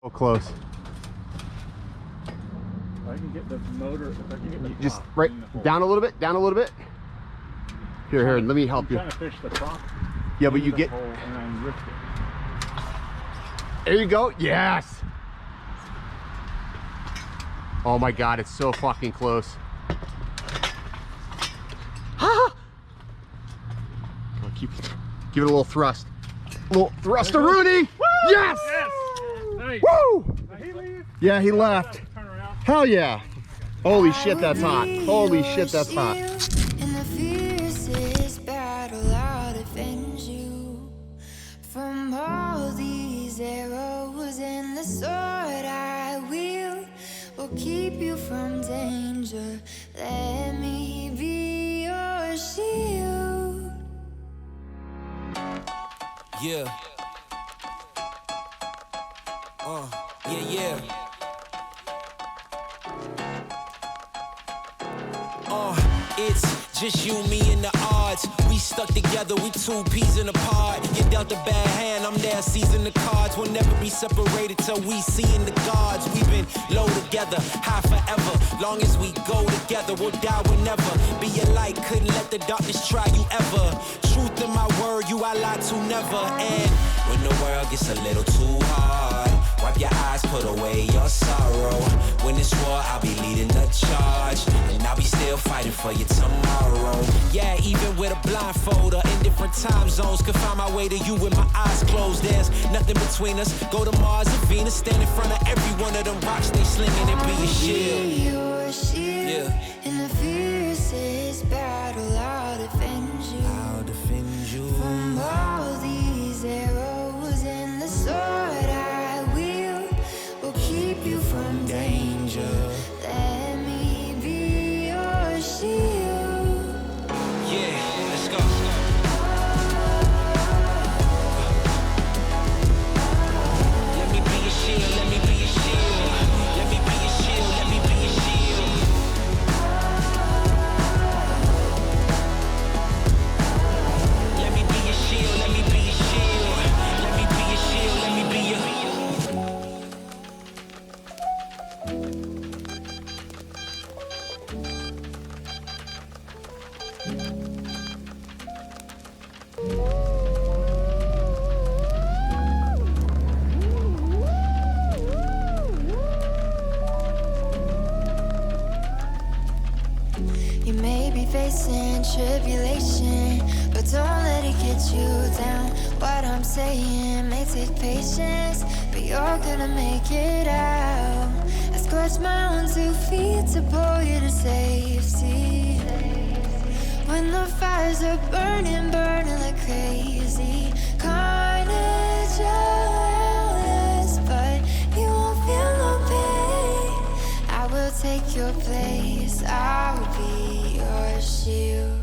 So close. If I can get the motor, if I can get the Just right down a little bit, down a little bit. Here, let me help you. I'm trying to fish the prop. Yeah, but you get. And then risk it. There you go. Yes. Oh my God, it's so fucking close. Ah! Give it a little thrust. A little thrust-a-rooney. Yes! Yes! Nice. Woo! Did he leave? Yeah, he left. Turn around. Hell yeah. Holy shit, that's hot. Holy shit, that's hot. In the fiercest battle, I'll defend you from all these arrows, and the sword I wield will keep you from danger. Let me be your shield. Yeah. Yeah. It's just you, me, and the odds. We stuck together, we two peas in a pod. You dealt a bad hand, I'm there seizing the cards. We'll never be separated till we seeing the gods. We've been low together, high forever. Long as we go together, we'll die whenever. Be a light, couldn't let the darkness try you ever. Truth in my word, you I lie to never. And when the world gets a little too hard, wipe your eyes, put away your sorrow. When it's war, I'll be leading the charge, and I'll be still fighting for you tomorrow. Yeah, even with a blindfold or in different time zones, could find my way to you with my eyes closed. There's nothing between us. Go to Mars or Venus, stand in front of every one of them rocks they slinging and be a shield. Your shield. Yeah. In the fiercest battle, I'll defend you. I'll defend you from all these arrows, and the sword I wield will keep you from danger. Let me be your shield. Yeah, let's go. Let me be your shield, let me be your shield. Let me be your shield, let me be your shield. Let me be your shield, let me be your shield. Let me be your shield, let me be your. You may be facing tribulation, but don't let it get you down. What I'm saying may take patience, but you're gonna make it out. I scratch my own 2 feet to pull you to safety. When the fires are burning, burning like crazy, carnage around us, but you won't feel no pain. I will take your place, I will be your shield.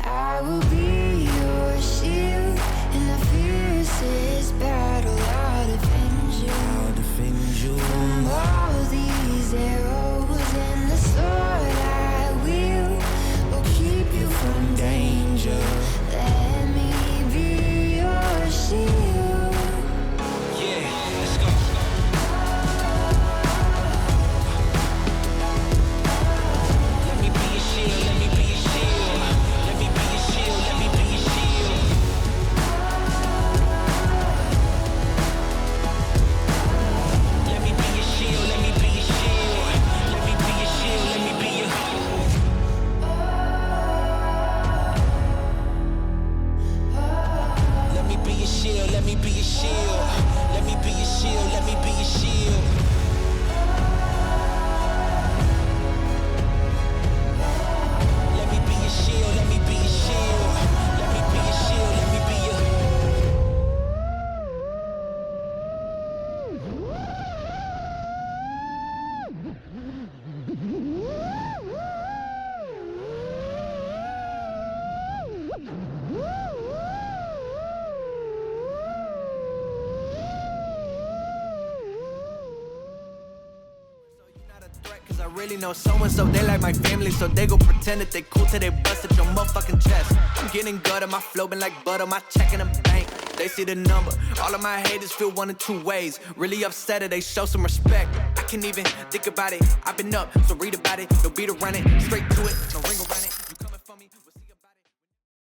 I will be your shield. In the fiercest battle, I'll defend you. I'll defend you from all these arrows, and the sword I wield will keep you from danger. Let me be your shield. Yeah, let's go. Let me be your shield, let me be your shield. Let me be your shield, let me be your shield. Let me be your shield, let me be your shield. Let me be your shield, let me be your. Let me be your shield, let me be your shield. Let me be your shield, let me be your shield. Let me be your shield, let me be your shield. Let me be your shield, let me be your. Cause I really know so-and-so, they like my family, so they go pretend that they cool till they bust at your motherfucking chest. I'm getting good at my flow, been like butter, my check in the bank. they see the number. All of my haters feel one of two ways. Really upset or they show some respect. I can't even think about it. I've been up, so read about it. No beat around it, straight to it. No ring